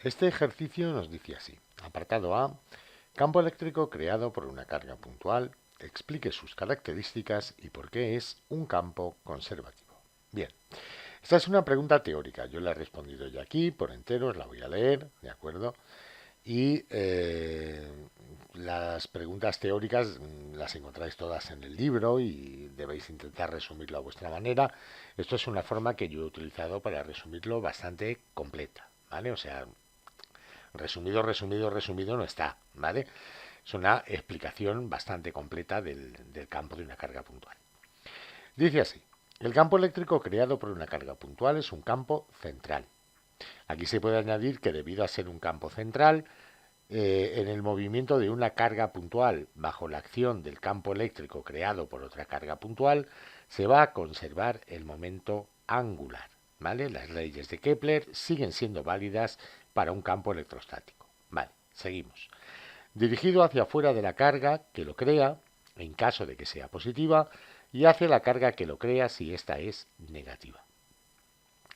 Este ejercicio nos dice así. Apartado A. Campo eléctrico creado por una carga puntual. Explique sus características y por qué es un campo conservativo. Bien, esta es una pregunta teórica. Yo la he respondido ya aquí por entero, os la voy a leer, ¿de acuerdo? Y las preguntas teóricas las encontráis todas en el libro y debéis intentar resumirlo a vuestra manera. Esto es una forma que yo he utilizado para resumirlo bastante completa, ¿vale? O sea, resumido no está, ¿vale? Es una explicación bastante completa del campo de una carga puntual. Dice así, el campo eléctrico creado por una carga puntual es un campo central. Aquí se puede añadir que debido a ser un campo central, en el movimiento de una carga puntual bajo la acción del campo eléctrico creado por otra carga puntual, se va a conservar el momento angular. ¿Vale? Las leyes de Kepler siguen siendo válidas para un campo electrostático. Vale, seguimos. Dirigido hacia afuera de la carga que lo crea, en caso de que sea positiva, y hacia la carga que lo crea si ésta es negativa.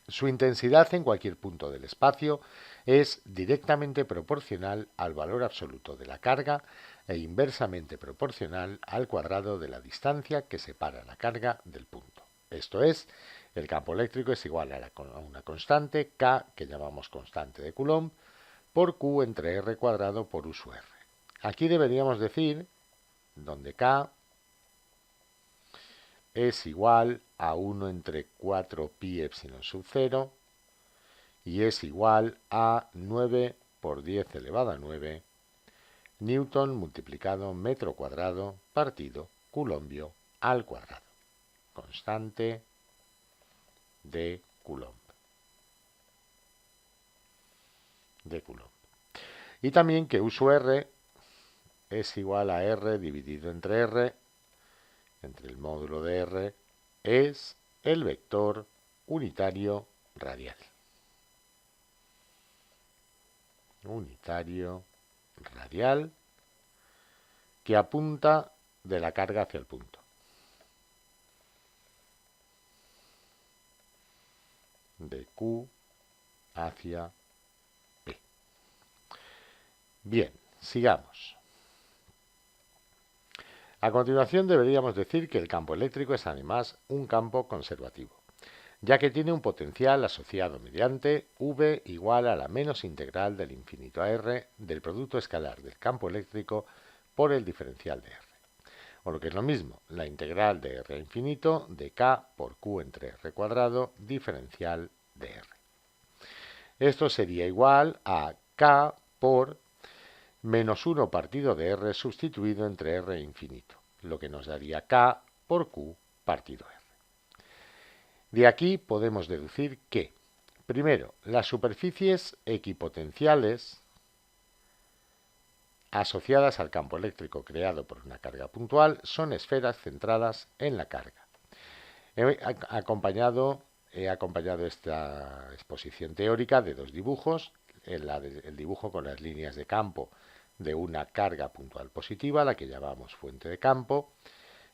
Su intensidad en cualquier punto del espacio es directamente proporcional al valor absoluto de la carga e inversamente proporcional al cuadrado de la distancia que separa la carga del punto. Esto es, el campo eléctrico es igual a una constante K, que llamamos constante de Coulomb, por Q entre R cuadrado por U sub R. Aquí deberíamos decir, donde K es igual a 1 entre 4 pi epsilon sub 0 y es igual a 9 por 10 elevado a 9 newton multiplicado metro cuadrado partido coulombio al cuadrado. Constante de Coulomb. Y también que U sub R es igual a R dividido entre R, entre el módulo de R, es el vector unitario radial. Unitario radial que apunta de la carga hacia el punto. De Q hacia P. Bien, sigamos. A continuación deberíamos decir que el campo eléctrico es además un campo conservativo, ya que tiene un potencial asociado mediante V igual a la menos integral del infinito a R del producto escalar del campo eléctrico por el diferencial de R. O lo que es lo mismo, la integral de R a infinito de K por Q entre R cuadrado diferencial de R. Esto sería igual a K por menos 1 partido de R sustituido entre R e infinito, lo que nos daría K por Q partido R. De aquí podemos deducir que, primero, las superficies equipotenciales asociadas al campo eléctrico creado por una carga puntual son esferas centradas en la carga. He acompañado esta exposición teórica de dos dibujos, el dibujo con las líneas de campo de una carga puntual positiva, la que llamamos fuente de campo,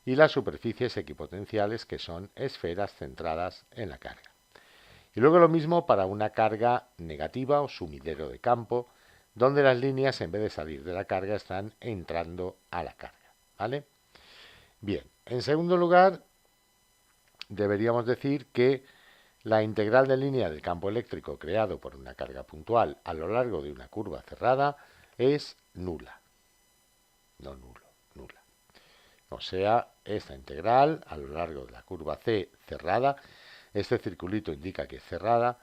y las superficies equipotenciales, que son esferas centradas en la carga. Y luego lo mismo para una carga negativa o sumidero de campo, donde las líneas, en vez de salir de la carga, están entrando a la carga. ¿Vale? Bien, en segundo lugar, deberíamos decir que la integral de línea del campo eléctrico creado por una carga puntual a lo largo de una curva cerrada es nula. No nulo, nula. O sea, esta integral a lo largo de la curva C cerrada, este circulito indica que es cerrada,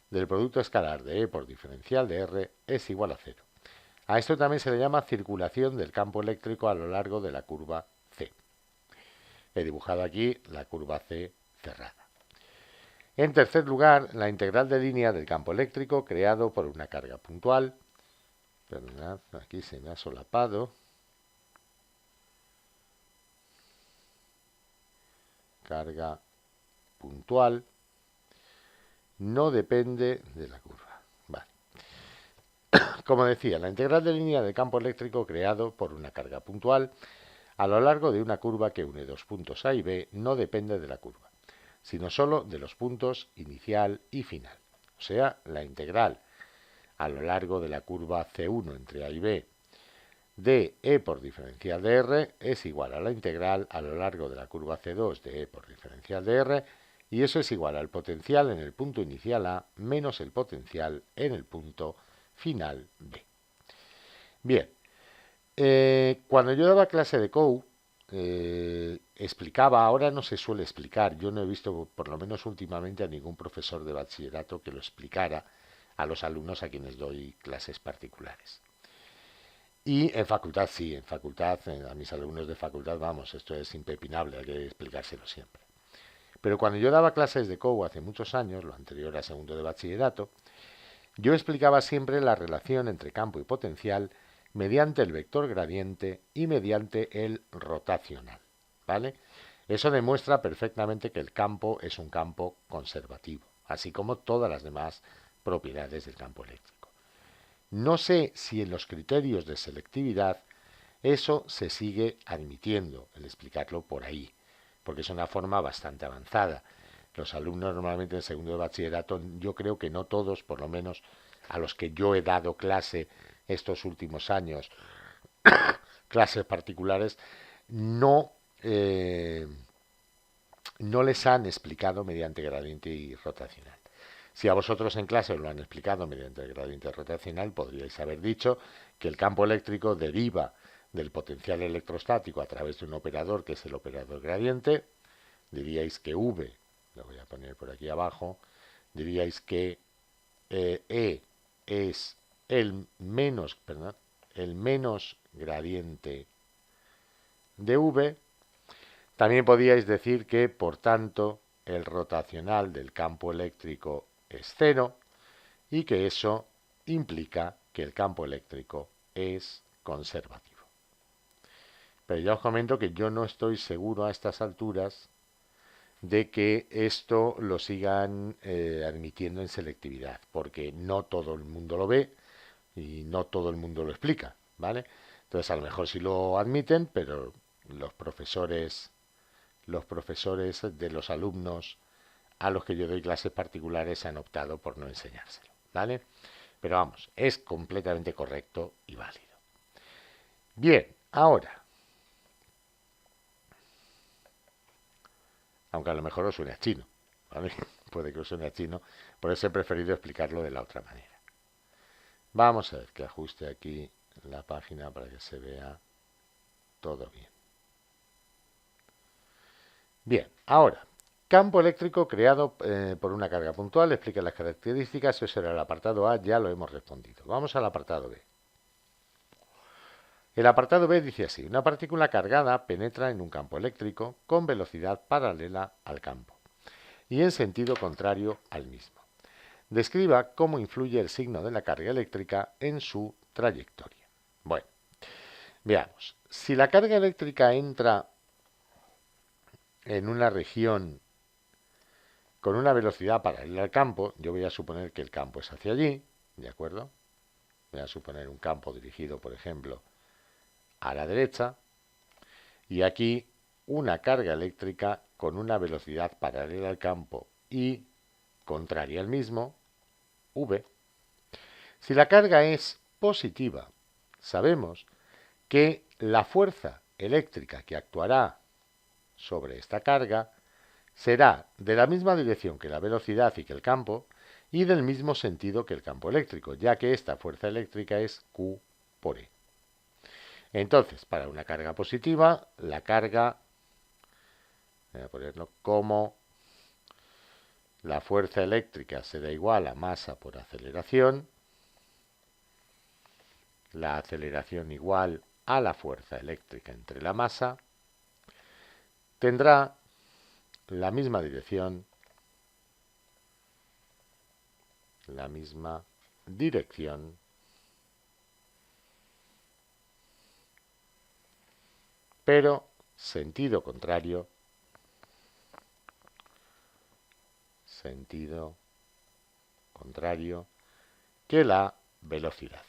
del producto escalar de E por diferencial de R es igual a 0. A esto también se le llama circulación del campo eléctrico a lo largo de la curva C. He dibujado aquí la curva C cerrada. En tercer lugar, la integral de línea del campo eléctrico creado por una carga puntual. Perdonad, aquí se me ha solapado. Carga puntual no depende de la curva. Vale. Como decía, la integral de línea del campo eléctrico creado por una carga puntual a lo largo de una curva que une dos puntos A y B no depende de la curva, sino solo de los puntos inicial y final. O sea, la integral a lo largo de la curva C1 entre A y B de E por diferencial de R es igual a la integral a lo largo de la curva C2 de E por diferencial de R, y eso es igual al potencial en el punto inicial A menos el potencial en el punto final B. Bien, cuando yo daba clase de COU, explicaba, ahora no se suele explicar, yo no he visto por lo menos últimamente a ningún profesor de bachillerato que lo explicara a los alumnos a quienes doy clases particulares. Y en facultad sí, en facultad, a mis alumnos de facultad, vamos, esto es impepinable, hay que explicárselo siempre. Pero cuando yo daba clases de COU hace muchos años, lo anterior a segundo de bachillerato, yo explicaba siempre la relación entre campo y potencial mediante el vector gradiente y mediante el rotacional, ¿vale? Eso demuestra perfectamente que el campo es un campo conservativo, así como todas las demás propiedades del campo eléctrico. No sé si en los criterios de selectividad eso se sigue admitiendo, el explicarlo por ahí, porque es una forma bastante avanzada. Los alumnos normalmente en segundo de bachillerato, yo creo que no todos, por lo menos a los que yo he dado clase estos últimos años, clases particulares, no, no les han explicado mediante gradiente y rotacional. Si a vosotros en clase os lo han explicado mediante el gradiente rotacional, podríais haber dicho que el campo eléctrico deriva del potencial electrostático a través de un operador que es el operador gradiente. Diríais que V, lo voy a poner por aquí abajo, diríais que E es el menos gradiente de V. También podíais decir que, por tanto, el rotacional del campo eléctrico es cero y que eso implica que el campo eléctrico es conservativo. Pero ya os comento que yo no estoy seguro a estas alturas de que esto lo sigan admitiendo en selectividad, porque no todo el mundo lo ve y no todo el mundo lo explica, ¿vale? Entonces a lo mejor sí lo admiten, pero los profesores de los alumnos a los que yo doy clases particulares han optado por no enseñárselo, ¿vale? Pero vamos, es completamente correcto y válido. Bien, ahora, aunque a lo mejor os suene a chino, ¿vale? Puede que os suene a chino, por eso he preferido explicarlo de la otra manera. Vamos a ver que ajuste aquí la página para que se vea todo bien. Bien, ahora, campo eléctrico creado por una carga puntual, explica las características, eso era el apartado A, ya lo hemos respondido. Vamos al apartado B. El apartado B dice así: una partícula cargada penetra en un campo eléctrico con velocidad paralela al campo y en sentido contrario al mismo. Describa cómo influye el signo de la carga eléctrica en su trayectoria. Bueno, veamos. Si la carga eléctrica entra en una región con una velocidad paralela al campo, yo voy a suponer que el campo es hacia allí, ¿de acuerdo? Voy a suponer un campo dirigido, por ejemplo, a la derecha, y aquí una carga eléctrica con una velocidad paralela al campo y contraria al mismo, V. Si la carga es positiva, sabemos que la fuerza eléctrica que actuará sobre esta carga será de la misma dirección que la velocidad y que el campo y del mismo sentido que el campo eléctrico, ya que esta fuerza eléctrica es Q por E. Entonces, para una carga positiva, la carga, voy a ponerlo como la fuerza eléctrica será igual a masa por aceleración, la aceleración igual a la fuerza eléctrica entre la masa, tendrá la misma dirección, pero sentido contrario que la velocidad.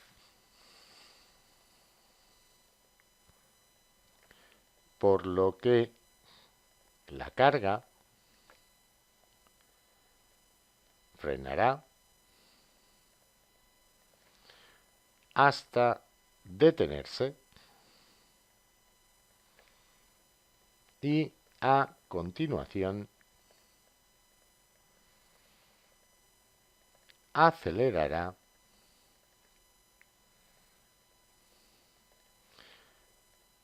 Por lo que la carga frenará hasta detenerse y a continuación acelerará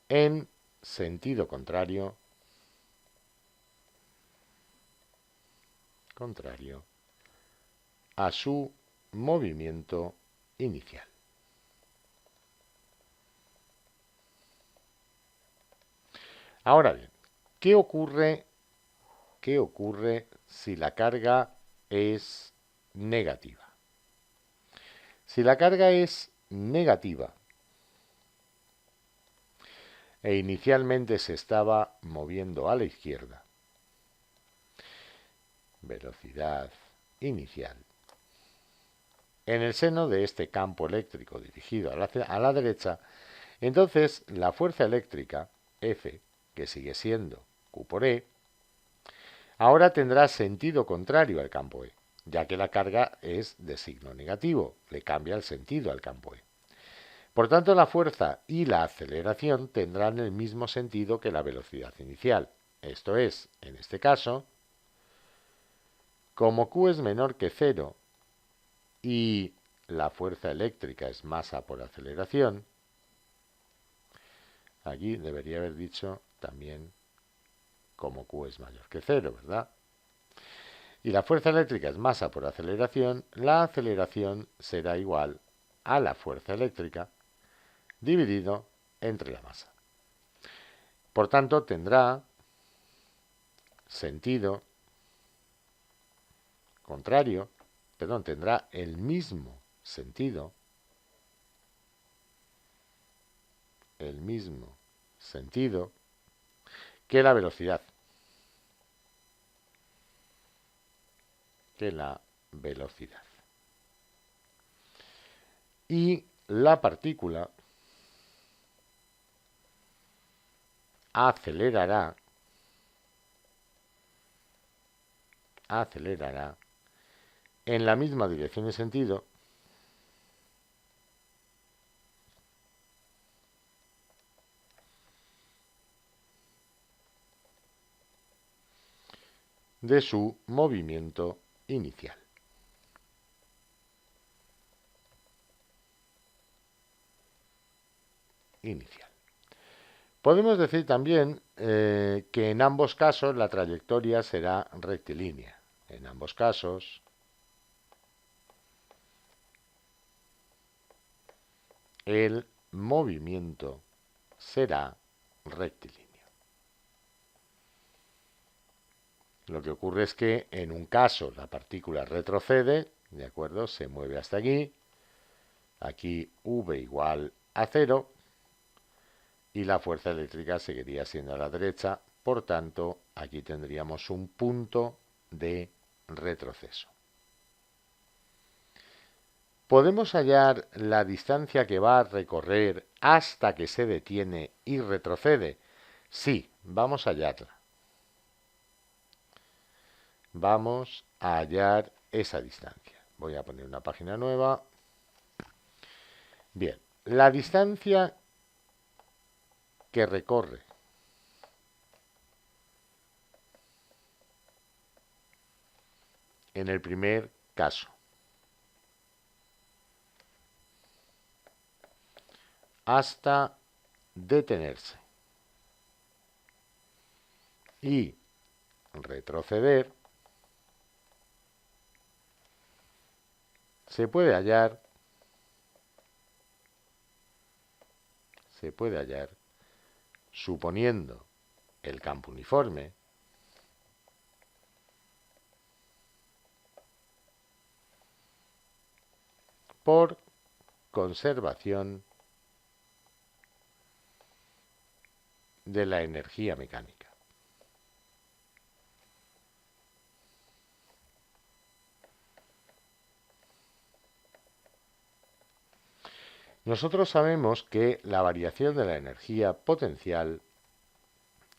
en sentido contrario a su movimiento inicial. Ahora bien, ¿qué ocurre si la carga es negativa? Si la carga es negativa e inicialmente se estaba moviendo a la izquierda, velocidad inicial, en el seno de este campo eléctrico dirigido a la derecha, entonces la fuerza eléctrica, F, que sigue siendo Q por E, ahora tendrá sentido contrario al campo E, ya que la carga es de signo negativo, le cambia el sentido al campo E. Por tanto, la fuerza y la aceleración tendrán el mismo sentido que la velocidad inicial. Esto es, en este caso, como Q es menor que 0 y la fuerza eléctrica es masa por aceleración, aquí debería haber dicho también como Q es mayor que 0, ¿verdad? Y la fuerza eléctrica es masa por aceleración, la aceleración será igual a la fuerza eléctrica dividido entre la masa. Por tanto, tendrá sentido contrario, tendrá el mismo sentido, que la velocidad. Y la partícula acelerará en la misma dirección y sentido de su movimiento inicial. Podemos decir también que en ambos casos la trayectoria será rectilínea. En ambos casos el movimiento será rectilíneo. Lo que ocurre es que en un caso la partícula retrocede, ¿de acuerdo? Se mueve hasta aquí, aquí V igual a 0, y la fuerza eléctrica seguiría siendo a la derecha, por tanto, aquí tendríamos un punto de retroceso. ¿Podemos hallar la distancia que va a recorrer hasta que se detiene y retrocede? Sí, vamos a hallarla. Vamos a hallar esa distancia. Voy a poner una página nueva. Bien, la distancia que recorre en el primer caso hasta detenerse y retroceder se puede hallar suponiendo el campo uniforme por conservación de la energía mecánica. Nosotros sabemos que la variación de la energía potencial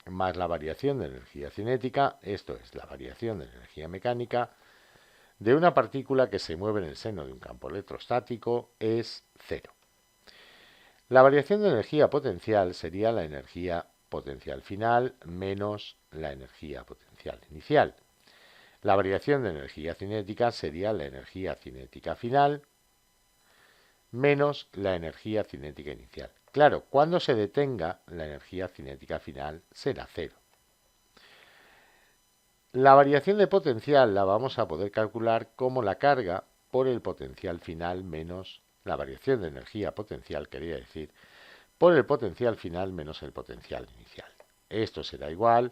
más la variación de energía cinética, esto es, la variación de energía mecánica, de una partícula que se mueve en el seno de un campo electrostático es 0. La variación de energía potencial sería la energía potencial final menos la energía potencial inicial. La variación de energía cinética sería la energía cinética final menos la energía cinética inicial. Claro, cuando se detenga, la energía cinética final será cero. La variación de potencial la vamos a poder calcular como la carga por el potencial final menos la variación de energía potencial, quería decir, por el potencial final menos el potencial inicial. Esto será igual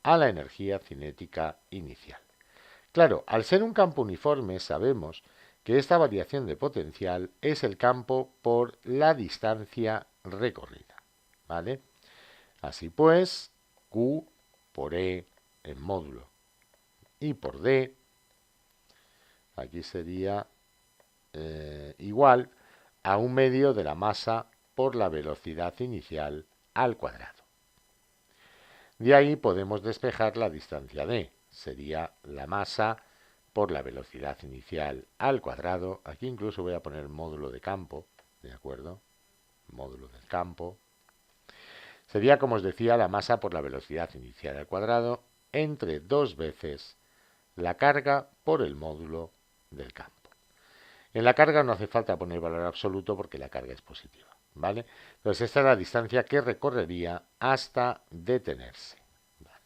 a la energía cinética inicial. Claro, al ser un campo uniforme sabemos que esta variación de potencial es el campo por la distancia recorrida, ¿vale? Así pues, Q por E en módulo y por D, aquí sería igual a 1/2 de la masa por la velocidad inicial al cuadrado. De ahí podemos despejar la distancia D, sería la masa por la velocidad inicial al cuadrado. Aquí incluso voy a poner módulo de campo, ¿de acuerdo? Módulo del campo. Sería, como os decía, la masa por la velocidad inicial al cuadrado entre 2 veces la carga por el módulo del campo. En la carga no hace falta poner valor absoluto porque la carga es positiva, ¿vale? Entonces esta es la distancia que recorrería hasta detenerse. ¿Vale?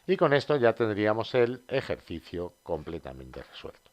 Y con esto ya tendríamos el ejercicio completamente resuelto.